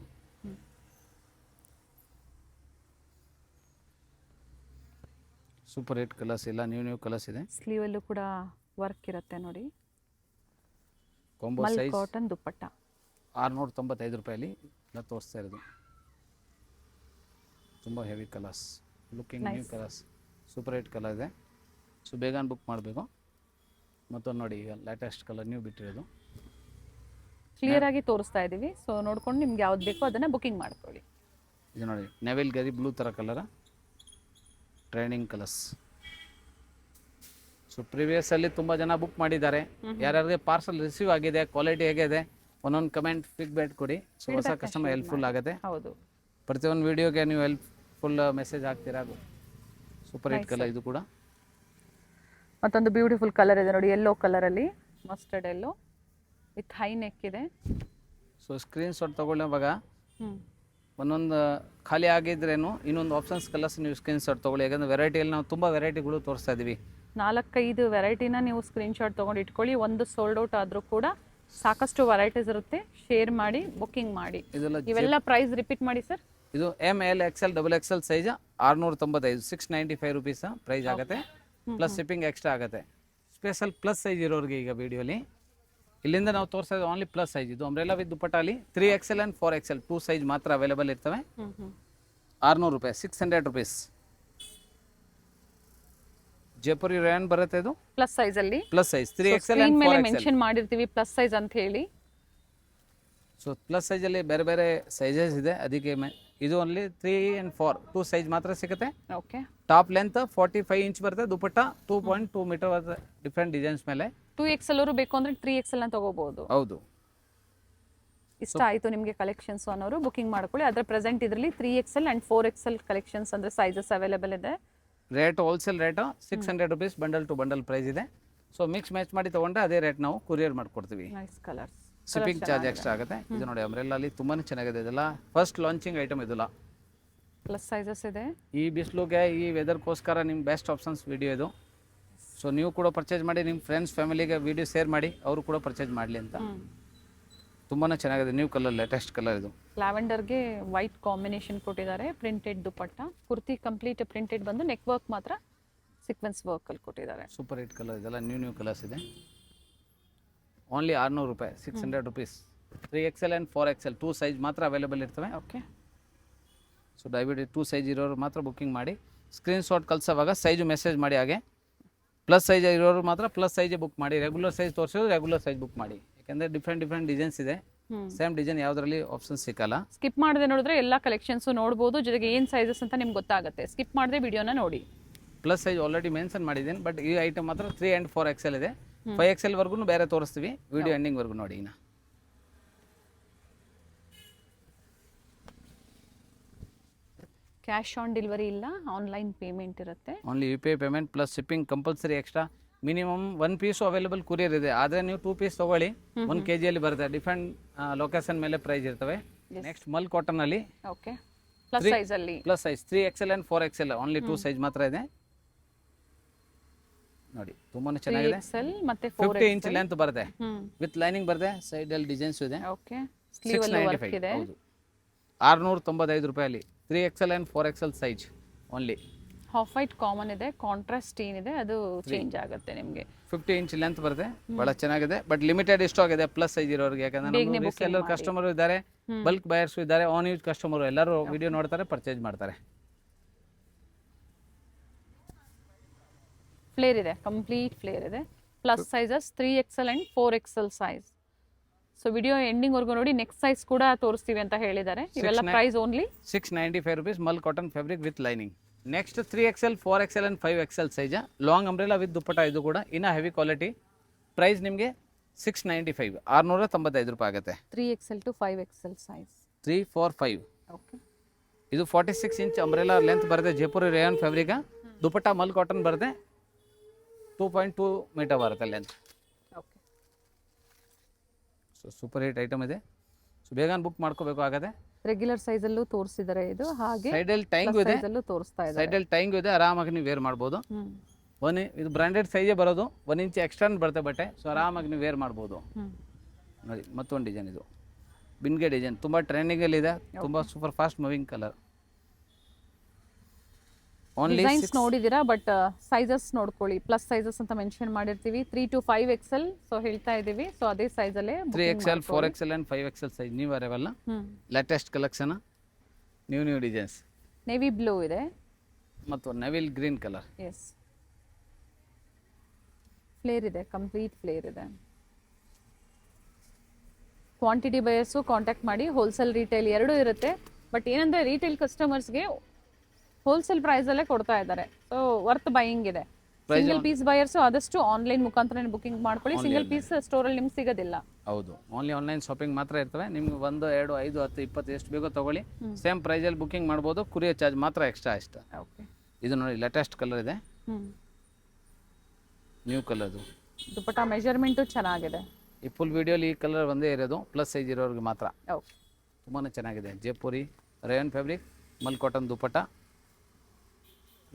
ಸೂಪರ್ ಹಿಟ್ ಕಲರ್ಸ್, ಎಲ್ಲ ನ್ಯೂ ಕಲರ್ಸ್ ಇದೆ. ಸ್ಲೀವ್ ಅಲ್ಲೂ ಕೂಡ ವರ್ಕ್ ಇರುತ್ತೆ ನೋಡಿ. ಕಾಂಬೋ ಮಲ್ ಸೈಜ್ ಕಾಟನ್ ದುಪ್ಪಟ್ಟ 695 ರೂಪಾಯಲ್ಲಿ ಎಲ್ಲ ತೋರಿಸ್ತಾ ಇರೋದು. ತುಂಬ heavy colours, looking new colours, super hit colour ಇದೆ. ಸೊ ಬೇಗ ಬುಕ್ ಮಾಡಬೇಕು. ಮತ್ತೊಂದು ನೋಡಿ, ಈಗ ಲೇಟೆಸ್ಟ್ ಕಲರ್ ನ್ಯೂ ಬಿಟ್ಟಿರೋದು. ಕ್ಲಿಯರ್ ಆಗಿ ತೋರಿಸ್ತಾ ಇದ್ದೀವಿ. ಸೊ ನೋಡ್ಕೊಂಡು ನಿಮ್ಗೆ ಯಾವ್ದು ಬೇಕೋ ಅದನ್ನ ಬುಕಿಂಗ್ ಮಾಡ್ಕೊಳ್ಳಿ. ಇದು ನೋಡಿ, ನೆವಿಲ್ ಗರಿ ಬ್ಲೂ ಥರ ಕಲರ, ಟ್ರೈನಿಂಗ್ ಕಲರ್ಸ್. ಸೊ ಪ್ರಿವಿಯಸ್ಸಲ್ಲಿ ತುಂಬ ಜನ ಬುಕ್ ಮಾಡಿದ್ದಾರೆ. ಯಾರ್ಯಾರಿಗೆ ಪಾರ್ಸಲ್ ರಿಸೀವ್ ಆಗಿದೆ, ಕ್ವಾಲಿಟಿ ಹೇಗಿದೆ, ಒಂದೊಂದು ಕಮೆಂಟ್ ಫೀಡ್ಬ್ಯಾಕ್ ಕೊಡಿ. ಸೊ ಹೊಸ ಕಸ್ಟಮರ್ ಹೆಲ್ಪ್ಫುಲ್ ಆಗುತ್ತೆ. ಹೌದು, ಪ್ರತಿಯೊಂದು ವಿಡಿಯೋಗೆ ನೀವು ಹೆಲ್ಪ್ಫುಲ್ ಮೆಸೇಜ್ ಹಾಕ್ತೀರಾ. ಸೂಪರ್ ಹಿಟ್ ಕಲರ್ ಇದು ಕೂಡ. ಮತ್ತೊಂದು ಬ್ಯೂಟಿಫುಲ್ ಕಲರ್ ಇದೆ ನೋಡಿ, ಯೆಲ್ಲೋ ಕಲರಲ್ಲಿ, mustard yellow with high neck ಇದೆ. ಸೊ ಸ್ಕ್ರೀನ್ ಶಾಟ್ ತೊಗೊಳ್ಳುವಾಗ ಒಂದೊಂದು ಖಾಲಿ ಆಗಿದ್ರೇನು ಇನ್ನೊಂದು ಆಪ್ಷನ್ಸ್ ಕಲರ್ಸ್ ನೀವು ಸ್ಕ್ರೀನ್ ಶಾಟ್ ತೊಗೊಳ್ಳಿ. ಯಾಕಂದರೆ ವೆರೈಟಿಯಲ್ಲಿ ನಾವು ತುಂಬ ವೆರೈಟಿಗಳು ತೋರಿಸ್ತಾ ಇದ್ದೀವಿ. 4-5 ವೆರೈಟಿನ ನೀವು ಸ್ಕ್ರೀನ್ ಶಾಟ್ ತೊಗೊಂಡು ಇಟ್ಕೊಳ್ಳಿ. ಒಂದು ಸೋಲ್ಡ್ ಔಟ್ ಆದರೂ ಕೂಡ ಸಾಕಷ್ಟು ವೆರೈಟೀಸ್ ಇರುತ್ತೆ. ಶೇರ್ ಮಾಡಿ, ಬುಕ್ಕಿಂಗ್ ಮಾಡಿ. ಇವೆಲ್ಲ ಪ್ರೈಸ್ ರಿಪೀಟ್ ಮಾಡಿ ಸರ್. ಇದು ML XL XXL size 695, 695 rupees price ಆಗುತ್ತೆ. ಪ್ಲಸ್ ಶಿಪ್ಪಿಂಗ್ ಎಕ್ಸ್ಟ್ರಾ ಆಗುತ್ತೆ. ಸ್ಪೆಷಲ್ ಪ್ಲಸ್ ಸೈಜ್ ಇರೋರಿಗೆ ಈಗ ವಿಡಿಯೋಲಿ ಇಲ್ಲಿಂದ ನಾವು ತೋರಿಸ್ತಾ ಇದ್ದೀವಿ ಓನ್ಲಿ ಪ್ಲಸ್ ಸೈಜ್. ಇದು ಅಂಬ್ರೆಲಾ ವಿತ್ ದುಪ್ಪಟ್ಟಾಲಿ 3XL ಆ್ಯಂಡ್ 4XL 2 ಸೈಜ್ ಮಾತ್ರ ಅವೈಲೇಬಲ್ ಇರ್ತವೆ. 600 ರೂಪಾಯಿ, 600 ರುಪೀಸ್. ಜೈಪುರಿ ರೇಯನ್ ಬರುತ್ತೆ. ಇದು ಪ್ಲಸ್ ಸೈಜ್ ಅಲ್ಲಿ, ಪ್ಲಸ್ ಸೈಜ್ 3XL ಆ್ಯಂಡ್ ಮೇಲೆ 4XL ಮೆನ್ಷನ್ ಮಾಡಿರ್ತೀವಿ ಪ್ಲಸ್ ಸೈಜ್ ಅಂತ ಹೇಳಿ. ಸೊ ಪ್ಲಸ್ ಸೈಜಲ್ಲಿ ಬೇರೆ ಬೇರೆ ಸೈಜಸ್ ಇದೆ. ಅದಕ್ಕೆ ಇದು ಓನ್ಲಿ 3 and 4 2 ಸೈಜ್ ಮಾತ್ರ ಸಿಗುತ್ತೆ. ಓಕೆ, ಟಾಪ್ ಲೆಂತ್ 45 ಇಂಚ್ ಬರುತ್ತೆ. ದುಪ್ಪಟ್ಟ 2.2 ಮೀಟರ್ ಬರುತ್ತೆ. ಡಿಫ್ರೆಂಟ್ ಡಿಸೈನ್ಸ್ ಮೇಲೆ 2XL ಅವರು ಬೇಕು ಅಂದ್ರೆ 3XL ಅಂತ ತಗೋಬಹುದು. ಹೌದು. ಇಷ್ಟ ಆಯಿತು ನಿಮಗೆ ಕಲೆಕ್ಷನ್ಸ್ ಅನ್ನೋರು ಬುಕಿಂಗ್ ಮಾಡ್ಕೊಳ್ಳಿ. ಅದರ ಪ್ರೆಸೆಂಟ್ ಇದರಲ್ಲಿ 3XL ಆ್ಯಂಡ್ 4XL ಕಲೆಕ್ಷನ್ಸ್ ಅಂದರೆ ಸೈಜಸ್ ಅವೈಲೇಬಲ್ ಇದೆ. Rate wholesale rate 600 rupees bundle to bundle price ಇದೆ. ಸೊ ಮಿಕ್ಸ್ ಮ್ಯಾಚ್ ಮಾಡಿ ತೊಗೊಂಡ್ರೆ ಅದೇ ರೇಟ್ ನಾವು ಕೊರಿಯರ್ ಮಾಡಿಕೊಡ್ತೀವಿ. Nice colours. Shipping charge extra ಆಗುತ್ತೆ. ಇದು ನೋಡಿ, ಅಂಬ್ರೆಲಲ್ಲಿ ತುಂಬಾ ಚೆನ್ನಾಗಿದೆ. ಇದೆಲ್ಲ ಫಸ್ಟ್ ಲಾಂಚಿಂಗ್ ಐಟಮ್. ಇದೆಲ್ಲ ಪ್ಲಸ್ ಸೈಜಸ್ ಇದೆ. ಈ ಬಿಸಿಲುಗೆ, ಈ ವೆದರ್ಗೋಸ್ಕರ ನಿಮ್ಮ ಬೆಸ್ಟ್ ಆಪ್ಷನ್ಸ್ ವಿಡಿಯೋ ಇದು. ಸೊ ನೀವು ಕೂಡ ಪರ್ಚೇಸ್ ಮಾಡಿ, ನಿಮ್ಮ ಫ್ರೆಂಡ್ಸ್ ಫ್ಯಾಮಿಲಿಗೆ ವಿಡಿಯೋ ಶೇರ್ ಮಾಡಿ, ಅವರು ಕೂಡ ಪರ್ಚೇಸ್ ಮಾಡಲಿ ಅಂತ. ತುಂಬಾ ಚೆನ್ನಾಗಿದೆ. ನ್ಯೂ ಕಲರ್, ಲೇಟೆಸ್ಟ್ ಕಲರ್ ಇದು. ಲ್ಯಾವೆಂಡರ್ಗೆ ವೈಟ್ ಕಾಂಬಿನೇಷನ್ ಕೊಟ್ಟಿದ್ದಾರೆ. ಪ್ರಿಂಟೆಡ್ ದುಪ್ಪಟ್ಟ, ಕುರ್ತಿ ಕಂಪ್ಲೀಟ್ ಪ್ರಿಂಟೆಡ್ ಬಂದು ನೆಕ್ ವರ್ಕ್ ಮಾತ್ರ ಸೀಕ್ವೆನ್ಸ್ ವರ್ಕಲ್ಲಿ ಕೊಟ್ಟಿದ್ದಾರೆ. Super hit colour. ಇದೆಲ್ಲ ನ್ಯೂ ಕಲರ್ಸ್ ಇದೆ. ಓನ್ಲಿ 600 ರೂಪಾಯಿ, 600 rupees. 3XL and 4XL 2 size ಮಾತ್ರ ಅವೈಲೇಬಲ್ ಇರ್ತವೆ. ಓಕೆ, ಸೊ ದಯವಿಟ್ಟು 2 ಸೈಜ್ ಇರೋರು ಮಾತ್ರ ಬುಕ್ಕಿಂಗ್ ಮಾಡಿ. ಸ್ಕ್ರೀನ್ ಶಾಟ್ ಕಳಿಸೋವಾಗ ಸೈಜು ಮೆಸೇಜ್ ಮಾಡಿ. ಹಾಗೆ ಪ್ಲಸ್ ಸೈಜ್ ಇರೋರು ಮಾತ್ರ ಪ್ಲಸ್ ಸೈಜೇ ಬುಕ್ ಮಾಡಿ. ರೆಗ್ಯುಲರ್ ಸೈಜ್ ತೋರಿಸೋದು ರೆಗ್ಯುಲರ್ ಸೈಜ್ ಬುಕ್ ಮಾಡಿ. ಯಾಕಂದರೆ ಡಿಫ್ರೆಂಟ್ ಡಿಸೈನ್ಸ್ ಇದೆ. ಸೇಮ್ ಡಿಸೈನ್ ಯಾವುದರಲ್ಲಿ ಆಪ್ಷನ್ ಸಿಕ್ಕಲ್ಲ. ಸ್ಕಿಪ್ ಮಾಡದೆ ನೋಡಿದ್ರೆ ಎಲ್ಲ ಕಲೆಕ್ಷನ್ಸ್ ನೋಡ್ಬೋದು. ಜೊತೆಗೆ ಏನು ಸೈಜಸ್ ಅಂತ ನಿಮ್ಗೆ ಗೊತ್ತಾಗುತ್ತೆ. ಸ್ಕಿಪ್ ಮಾಡದೆ ವಿಡಿಯೋನ ನೋಡಿ. ಪ್ಲಸ್ ಸೈಜ್ ಆಲ್ರೆಡಿ ಮೆನ್ಷನ್ ಮಾಡಿದ್ದೀನಿ. ಬಟ್ ಈ ಐಟಮ್ ಮಾತ್ರ 3 and 4XL ಇದೆ. 5XL ವರ್ಗು ಬೇರೆ ತೋರಿಸ್ತೀವಿ. ವಿಡಿಯೋ ಎಂಡಿಂಗ್ ವರ್ಗು ನೋಡಿ. ಇನ್ನು ಕ್ಯಾಶ್ ಆನ್ ಡೆಲಿವರಿ ಇಲ್ಲ, ಆನ್ಲೈನ್ ಪೇಮೆಂಟ್ ಇರುತ್ತೆ. Only UPI payment plus shipping compulsory extra. Minimum 1 piece available courier ಇದೆ. ಆದರೆ ನೀವು 2 ಪೀಸ್ ತೊಗೊಳ್ಳಿ, 1 kgಯಲ್ಲಿ ಬರುತ್ತೆ. ಡಿಫ್ರೆಂಟ್ ಲೊಕೇಶನ್ ಮೇಲೆ ಪ್ರೈಸ್ ಇರ್ತವೆ. ನೆಕ್ಸ್ಟ್ ಮಲ್ ಕಾಟನ್ ಅಲ್ಲಿ ಓಕೆ, ಪ್ಲಸ್ ಸೈಜ್ ಅಲ್ಲಿ, plus size 3XL and 4XL only 2 size ಮಾತ್ರ ಇದೆ. ನೋಡಿ, ತುಂಬಾನೇ ಚೆನ್ನಾಗಿದೆ. 3XL ಮತ್ತೆ 50 ಇಂಚ್ ಲೆಂತ್ ಬರುತ್ತೆ. ವಿತ್ ಲೈನಿಂಗ್ ಬರುತ್ತೆ. ಸೈಡ್ ಅಲ್ಲಿ ಡಿಸೈನ್ಸ್ ಇದೆ. ಓಕೆ, ಸ್ಲೀವ್ ಅಲ್ಲಿ ವರ್ಕ್ ಇದೆ. ಹೌದು. 695 ರೂಪಾಯಲ್ಲಿ 3XL and 4XL size only. Half white common ಇದೆ, ಕಾಂಟ್ರಾಸ್ಟ್ ಏನಿದೆ ಅದು ಚೇಂಜ್ ಆಗುತ್ತೆ ನಿಮಗೆ. 50 ಇಂಚ್ ಲೆಂತ್ ಬರುತ್ತೆ. ಬಹಳ ಚೆನ್ನಾಗಿದೆ. ಬಟ್ ಲಿಮಿಟೆಡ್ ಸ್ಟಾಕ್ ಇದೆ ಪ್ಲಸ್ ಸೈಜ್ ಇರೋರಿಗೆ. ಯಾಕಂದ್ರೆ ನಮ್ಮ ರೀಸೇಲರ್ ಕಸ್ಟಮರ್ ಇದ್ದಾರೆ, ಬಲ್ಕ್ ಬಯರ್ಸ್ ಇದ್ದಾರೆ, ಆನ್ ಯೂಸ್ ಕಸ್ಟಮರ್ ಎಲ್ಲರೂ ವಿಡಿಯೋ ನೋಡ್ತಾರೆ, ಪರ್ಚೇಸ್ ಮಾಡ್ತಾರೆ. ಫ್ಲೇರ್ ಇದೆ, ಕಂಪ್ಲೀಟ್ ಫ್ಲೇರ್ ಇದೆ. Plus sizes 3XL and 4XL size. So video ending ವರ್ಗು ನೋಡಿ. ನೆಕ್ಸ್ಟ್ ಸೈಜ್ ಕೂಡ ತೋರಿಸ್ತೀವಿ ಅಂತ ಹೇಳಿದ್ದಾರೆ. ಇವೆಲ್ಲ price only 695 rupees. Mul cotton fabric with lining. Next 3XL 4XL and 5XL size long umbrella with dupatta. ಇದು ಕೂಡ ಇನ್ನ ಹೆವಿ ಕ್ವಾಲಿಟಿ. ಪ್ರೈಸ್ ನಿಮಗೆ 695, 695 ರೂಪಾಯಿ ಆಗುತ್ತೆ. 3XL to 5XL size 345. Okay, ಇದು 46 ಇಂಚ್ ಅಂಬ್ರೆಲಾ ಲೆಂತ್ ಬರುತ್ತೆ. Jaipuri rayon fabric. ದುಪ್ಪಟ್ಟ ಮಲ್ ಕಾಟನ್ ಬರುತ್ತೆ. 2.2 ಮೀಟರ್ ಬರುತ್ತೆ length. Okay, so super hit item ಇದೆ. ಸೊ ಬೇಗ ಬುಕ್ ಮಾಡ್ಕೋಬೇಕು ಆಗತ್ತೆ. ರೆಗ್ಯುಲರ್ ಸೈಜ್ ಅಲ್ಲೂ ತೋರಿಸಿದ್ದಾರೆ. ಇದು ಹಾಗೆ ಸೈಡಲ್ಲಿ ಟೈಂಗು ಇದೆ. ತೋರಿಸ್ತಾ ಇದೆ. ಸೈಡಲ್ಲಿ ಟೈಂಗು ಇದೆ. ಆರಾಮಾಗಿ ನೀವು ವೇರ್ ಮಾಡ್ಬೋದು. ಇದು ಬ್ರಾಂಡೆಡ್ ಸೈಜೇ ಬರೋದು. 1 ಇಂಚ್ ಎಕ್ಸ್ಟ್ರಾ ಬರುತ್ತೆ ಬಟ್ಟೆ. ಸೊ ಆರಾಮಾಗಿ ನೀವು ವೇರ್ ಮಾಡ್ಬೋದು. ನೋಡಿ ಮತ್ತೊಂದು ಡಿಸೈನ್ ಇದು ಬಿನ್ಗೆ ಡಿಸೈನ್ ತುಂಬ ಟ್ರೆಂಡಿಂಗಲ್ಲಿದೆ, ತುಂಬ super fast moving colour. Only designs ನೋಡಿದ್ದೀರಾ, ಬಟ್ ಸೈಜಸ್ ನೋಡ್ಕೊಳ್ಳಿ. ಪ್ಲಸ್ ಸೈಜಸ್ ಅಂತ ಮೆನ್ಷನ್ ಮಾಡಿರ್ತೀವಿ, 3 to 5XL. ಸೊ ಹೇಳ್ತಾ ಇದ್ದೀವಿ, ಸೊ ಅದೇ ಸೈಜಲ್ಲೇ 3XL 4XL and 5XL size ನೀವು ಅರವಲ್ಲ. Latest collection, new designs. Navy blue ಇದೆ ಮತ್ತು ನವಿಲ್ ಗ್ರೀನ್ ಕಲರ್. ಎಸ್, ಫ್ಲೇರ್ ಇದೆ, ಕಂಪ್ಲೀಟ್ ಫ್ಲೇರ್ ಇದೆ. ಕ್ವಾಂಟಿಟಿ ಬಯರ್ಸು ಕಾಂಟ್ಯಾಕ್ಟ್ ಮಾಡಿ. ಹೋಲ್ಸೇಲ್ ರಿಟೇಲ್ ಎರಡೂ ಇರುತ್ತೆ, ಬಟ್ ಏನಂದರೆ ರಿಟೇಲ್ ಕಸ್ಟಮರ್ಸ್ಗೆ ಹೋಲ್ಸೇಲ್ ಪ್ರೈಸಲ್ಲೇ ಕೊಡ್ತಾ ಇದ್ದಾರೆ. ಸೊ ವರ್ತ್ ಬೈಯಿಂಗ್ ಇದೆ. ಸಿಂಗಲ್ ಪೀಸ್ ಬಯರ್ಸು ಆದಷ್ಟು ಆನ್ಲೈನ್ ಮುಖಾಂತರ ಬುಕಿಂಗ್ ಮಾಡ್ಕೊಳ್ಳಿ. ಸಿಂಗಲ್ ಪೀಸ್ ಸ್ಟೋರಲ್ಲಿ ನಿಮ್ಗೆ ಸಿಗೋದಿಲ್ಲ. ಹೌದು, ಓನ್ಲಿ ಆನ್ಲೈನ್ ಶಾಪಿಂಗ್ ಮಾತ್ರ ಇರ್ತವೆ. ನಿಮ್ಗೆ 1, 2, 5, 10, 20 ಎಷ್ಟು ಬೇಕೋ ತೊಗೊಳ್ಳಿ. ಸೇಮ್ ಪ್ರೈಸಲ್ಲಿ ಬುಕಿಂಗ್ ಮಾಡ್ಬೋದು. ಕುರಿಯರ್ ಚಾರ್ಜ್ ಮಾತ್ರ ಎಕ್ಸ್ಟ್ರಾ ಇಷ್ಟ. ಓಕೆ, ಇದು ನೋಡಿ ಲೇಟೆಸ್ಟ್ ಕಲರ್ ಇದೆ, ನ್ಯೂ ಕಲರ್ದು. ದುಪಟ್ಟ ಮೆಜರ್ಮೆಂಟು ಚೆನ್ನಾಗಿದೆ. ಈ ಫುಲ್ ವಿಡಿಯೋಲಿ ಈ ಕಲರ್ ಒಂದೇ ಇರೋದು, ಪ್ಲಸ್ ಸೈಜ್ ಇರೋರಿಗೆ ಮಾತ್ರ. ಓಕೆ, ತುಂಬಾ ಚೆನ್ನಾಗಿದೆ. Jaipuri rayon fabric, mul cotton dupatta,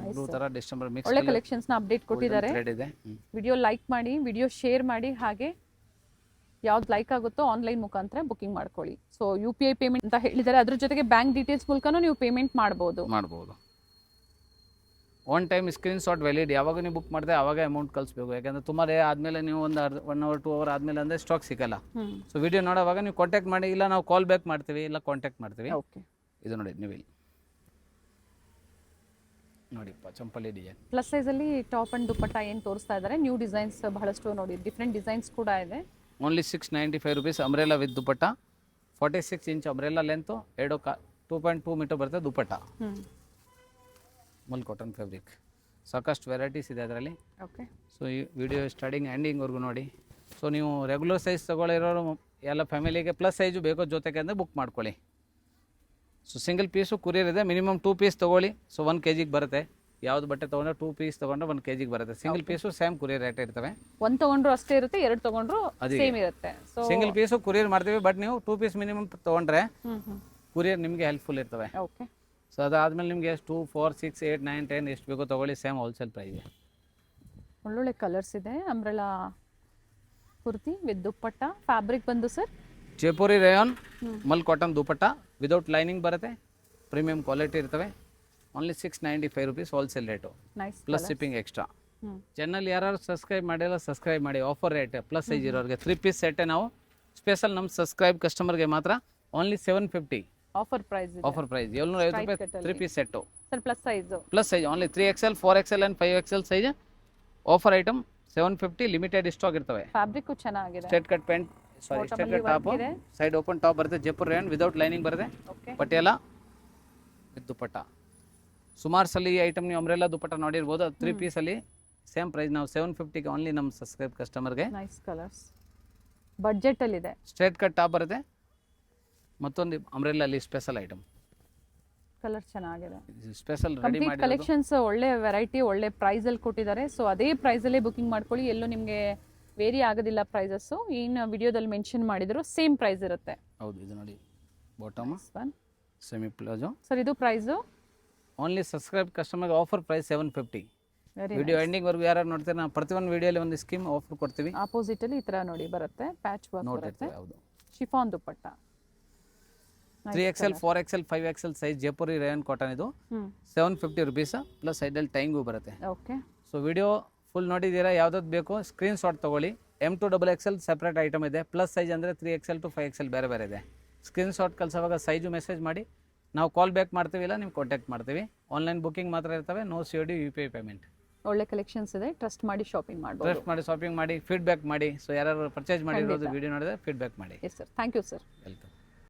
blue ಥರ ಡಿಸೆಂಬರ್ ಮಿಕ್ಸ್. ಒಳ್ಳೆ ಕಲೆಕ್ಷನ್ಸ್ನ ಅಪ್ಡೇಟ್ ಕೊಟ್ಟಿದ್ದಾರೆ. ಥ್ರೆಡ್ ಇದೆ. ವಿಡಿಯೋ ಲೈಕ್ ಮಾಡಿ, ವಿಡಿಯೋ ಶೇರ್ ಮಾಡಿ, ಹಾಗೆ ಯಾವ್ದು ಲೈಕ್ ಆಗುತ್ತೋ ಆನ್ಲೈನ್ ಮುಖಾಂತರ ಬುಕಿಂಗ್ ಮಾಡ್ಕೊಳ್ಳಿ. ಸೊ UPI ಪೇಮೆಂಟ್ ಅಂತ ಹೇಳಿದ್ದಾರೆ, ಅದ್ರ ಜೊತೆಗೆ ಬ್ಯಾಂಕ್ ಡೀಟೇಲ್ಸ್ ಮೂಲಕನೂ ನೀವು ಪೇಮೆಂಟ್ ಮಾಡ್ಬೋದು. One time screen shot valid. ಯಾವಾಗ ನೀವು ಬುಕ್ ಮಾಡಿದೆ ಆವಾಗ ಅಮೌಂಟ್ ಕಳಿಸ್ಬೇಕು. ಯಾಕಂದರೆ ತುಂಬ ಡೇ ಆದಮೇಲೆ ನೀವು ಒಂದು 1 hour 2 hour ಆದಮೇಲೆ ಅಂದರೆ ಸ್ಟಾಕ್ ಸಿಗಲ್ಲ. ಸೊ ವಿಡಿಯೋ ನೋಡೋವಾಗ ನೀವು ಕಾಂಟ್ಯಾಕ್ಟ್ ಮಾಡಿ, ಇಲ್ಲ ನಾವು ಕಾಲ್ ಬ್ಯಾಕ್ ಮಾಡ್ತೀವಿ, ಇಲ್ಲ ಕಾಂಟ್ಯಾಕ್ಟ್ ಮಾಡ್ತೀವಿ. ಓಕೆ, ಇದು ನೋಡಿ ನೀವು ಇಲ್ಲಿ ನೋಡಿಪ್ಪ ಚಂಪಲ್ಲಿ ಡಿಸೈನ್. ಪ್ಲಸ್ ಸೈಜಲ್ಲಿ ಟಾಪ್ ಅಂಡ್ ದುಪಟ್ಟ ಏನು ತೋರಿಸ್ತಾ ಇದ್ದಾರೆ. ನ್ಯೂ ಡಿಸೈನ್ಸ್ ಬಹಳಷ್ಟು ನೋಡಿ, ಡಿಫ್ರೆಂಟ್ ಡಿಸೈನ್ಸ್ ಕೂಡ ಇದೆ. Only 695 rupees. Umbrella with dupatta, 46 inch umbrella length, 2.2 metre ಬರುತ್ತೆ ದುಪಟ್ಟ. Mul cotton fabric. ಸಾಕಷ್ಟು ವೆರೈಟೀಸ್ ಇದೆ ಅದರಲ್ಲಿ. ಓಕೆ, ಸೊ ಈ ವಿಡಿಯೋ ಸ್ಟಾರ್ಟಿಂಗ್ ಎಂಡಿಂಗ್ವರೆಗೂ ನೋಡಿ. ಸೊ ನೀವು ರೆಗ್ಯುಲರ್ ಸೈಜ್ ತೊಗೊಳ್ಳಿರೋರು ಎಲ್ಲ ಫ್ಯಾಮಿಲಿಗೆ ಪ್ಲಸ್ ಸೈಜು ಬೇಕೋ ಜೊತೆಗೆ ಅಂದರೆ ಬುಕ್ ಮಾಡ್ಕೊಳ್ಳಿ. ಸೊ ಸಿಂಗಲ್ ಪೀಸು ಕುರಿಯರ್ ಇದೆ. ಮಿನಿಮಮ್ 2 ಪೀಸ್ ತೊಗೊಳ್ಳಿ. ಸೊ 1 kg ಬರುತ್ತೆ. ಯಾವ್ದು ಬಟ್ಟೆ ತೊಗೊಂಡ್ರೆ 2 ಪೀಸ್ ತೊಗೊಂಡ್ರೆ 1 kg ಬರುತ್ತೆ. Single piece same courier rate ಇರ್ತವೆ. 1 ತೊಗೊಂಡ್ರು ಅಷ್ಟೇ ಇರುತ್ತೆ, 2 ತೊಗೊಂಡ್ರು ಸೇಮ್ ಇರುತ್ತೆ. ಸೊ ಸಿಂಗಲ್ ಪೀಸು ಕುರಿಯರ್ ಮಾಡ್ತೀವಿ, ಬಟ್ ನೀವು 2 ಪೀಸ್ ಮಿನಿಮಮ್ ತೊಗೊಂಡ್ರೆ ಕುರಿಯರ್ ನಿಮಗೆ ಹೆಲ್ಪ್ಫುಲ್ ಇರ್ತವೆ. ಓಕೆ, ಸೊ ಅದಾದಮೇಲೆ ನಿಮಗೆ 2, 4, 6, 8, 9, 10 ಎಷ್ಟು ಬೇಕೋ ತೊಗೊಳ್ಳಿ. Same wholesale price. ಒಳ್ಳೊಳ್ಳೆ ಕಲರ್ಸ್ ಇದೆ. Umbrella kurti with dupatta. Fabric ಬಂದು sir Jaipuri rayon mul cotton dupatta, without lining ಬರುತ್ತೆ. ಪ್ರೀಮಿಯಂ ಕ್ವಾಲಿಟಿ ಇರ್ತವೆ. Only 695 rupees wholesale rate, nice plus shipping extra. Channel ಯಾರು ಸಬ್ಸ್ಕ್ರೈಬ್ ಮಾಡಿಲ್ಲ ಸಬ್ಸ್ಕ್ರೈಬ್ ಮಾಡಿ. ಆಫರ್ ರೇಟ್ ಪ್ಲಸ್ ಸೈಜ್ ಇರೋರಿಗೆ 3 ಪೀಸ್ ಸೆಟ್ಟೇ ನಾವು ಸ್ಪೆಷಲ್ ನಮ್ಮ ಸಬ್ಸ್ಕ್ರೈಬ್ ಕಸ್ಟಮರ್ಗೆ ಮಾತ್ರ only 750 offer price. Offer price 750 ರೂಪಾಯಿ 3 piece set. Sir plus size, plus size only 3XL 4XL and 5XL size offer item 750. Limited stock ಇರ್ತವೆ. Fabric ಚೆನ್ನಾಗಿದೆ. Straight cut pant, sorry straight cut top, side open top ಬರುತ್ತೆ. Jaipur rayon without lining ಬರುತ್ತೆ. Patiala with dupatta. ಸುಮಾರು ಸಲ ಈ item ನೀವು umbrella dupatta ನೋಡಿರ್ಬೋದು. 3 ಪೀಸಲ್ಲಿ same price ನಾವು 750ಗೆ ಓನ್ಲಿ ನಮ್ಮ ಸಬ್ಸ್ಕ್ರೈಬ್ ಕಸ್ಟಮರ್ಗೆ. ನೈಸ್ ಕಲರ್ಸ್, ಬಡ್ಜೆಟಲ್ಲಿದೆ. ಸ್ಟ್ರೇಟ್ ಕಟ್ ಟಾಪ್ ಬರುತ್ತೆ. ಮತ್ತೊಂದು ಅಂಬ್ರೆಲಲ್ಲಿ ಸ್ಪೆಷಲ್ ಐಟಮ್. ಕಲರ್ ಚೆನ್ನಾಗಿದೆ. ಸ್ಪೆಷಲ್ ರೆಡಿ ಕಂಪ್ಲೀಟ್ ಮಾಡಿ ಕಲೆಕ್ಷನ್ಸ್ ಒಳ್ಳೆ ವೆರೈಟಿ, ಒಳ್ಳೆ ಪ್ರೈಸಲ್ಲಿ ಕೊಟ್ಟಿದ್ದಾರೆ. ಸೊ ಅದೇ ಪ್ರೈಸಲ್ಲೇ ಬುಕಿಂಗ್ ಮಾಡ್ಕೊಳ್ಳಿ. ಎಲ್ಲೂ ನಿಮಗೆ ವೇರಿ ಆಗೋದಿಲ್ಲ ಪ್ರೈಸಸ್ಸು. ಏನು ವಿಡಿಯೋದಲ್ಲಿ ಮೆನ್ಷನ್ ಮಾಡಿದ್ರು ಸೇಮ್ ಪ್ರೈಸ್ ಇರುತ್ತೆ. ಹೌದು, ಇದು ನೋಡಿ ಬಾಟಮ್ ಸೆಮಿ ಪ್ಲಾಜೋ. ಸರ್ ಇದು ಪ್ರೈಸು ಓನ್ಲಿ ಸಬ್ಸ್ಕ್ರೈಬ್ ಕಸ್ಟಮರ್ಗೆ ಆಫರ್ ಪ್ರೈಸ್ 750. ವೆರಿ ವಿಡಿಯೋ ಎಂಡಿಂಗ್ವರೆಗೂ ಯಾರು ನೋಡ್ತಾರೆ ನಾವು ಪ್ರತಿಯೊಂದು ವಿಡಿಯೋಲಿ ಒಂದು ಸ್ಕೀಮ್ ಆಫರ್ ಕೊಡ್ತೀವಿ. ಆಪೋಸಿಟಲ್ಲಿ ಈ ಥರ ನೋಡಿ ಬರುತ್ತೆ, ಪ್ಯಾಚ್ ವರ್ಕ್ ಬರುತ್ತೆ. ಹೌದು, ಶಿಫಾನ್ ದುಪ್ಪಟ್ಟ. 3XL 4XL 5XL size Jaipuri rayon cotton. ಇದು 750 rupees ಪ್ಲಸ್ ಸೈಡಲ್ಲಿ ಟೈಂಗೂ ಬರುತ್ತೆ. ಓಕೆ, ಸೊ ವಿಡಿಯೋ ಫುಲ್ ನೋಡಿದ್ದೀರಾ. ಯಾವ್ದಾದ್ರು ಬೇಕು ಸ್ಕ್ರೀನ್ ಶಾಟ್ ತೊಗೊಳ್ಳಿ. M to XXL separate item ಇದೆ. ಪ್ಲಸ್ ಸೈಜ್ ಅಂದರೆ 3XL to 5XL ಬೇರೆ ಬೇರೆ ಇದೆ. ಸ್ಕ್ರೀನ್ ಶಾಟ್ ಕಳ್ಸೋವಾಗ ಸೈಜು ಮೆಸೇಜ್ ಮಾಡಿ, ನಾವು ಕಾಲ್ ಬ್ಯಾಕ್ ಮಾಡ್ತೀವಿ, ಇಲ್ಲ ನೀವು ಕಾಂಟ್ಯಾಕ್ಟ್ ಮಾಡ್ತೀವಿ. ಆನ್ಲೈನ್ ಬುಕಿಂಗ್ ಮಾತ್ರ ಇರ್ತವೆ. No COD UPI payment. ಒಳ್ಳೆ ಕಲೆಕ್ಷನ್ಸ್ ಇದೆ. ಟ್ರಸ್ಟ್ ಮಾಡಿ ಶಾಪಿಂಗ್ ಮಾಡ್ಬೋದು. ಟ್ರಸ್ಟ್ ಮಾಡಿ ಶಾಪಿಂಗ್ ಮಾಡಿ, ಫೀಡ್ಬ್ಯಾಕ್ ಮಾಡಿ. ಸೊ ಯಾರು ಪರ್ಚೇಸ್ ಮಾಡಿರೋದು ವಿಡಿಯೋ ನೋಡಿದ್ರೆ ಫೀಡ್ಬ್ಯಾಕ್ ಮಾಡಿ. Yes sir, thank you sir. Welcome.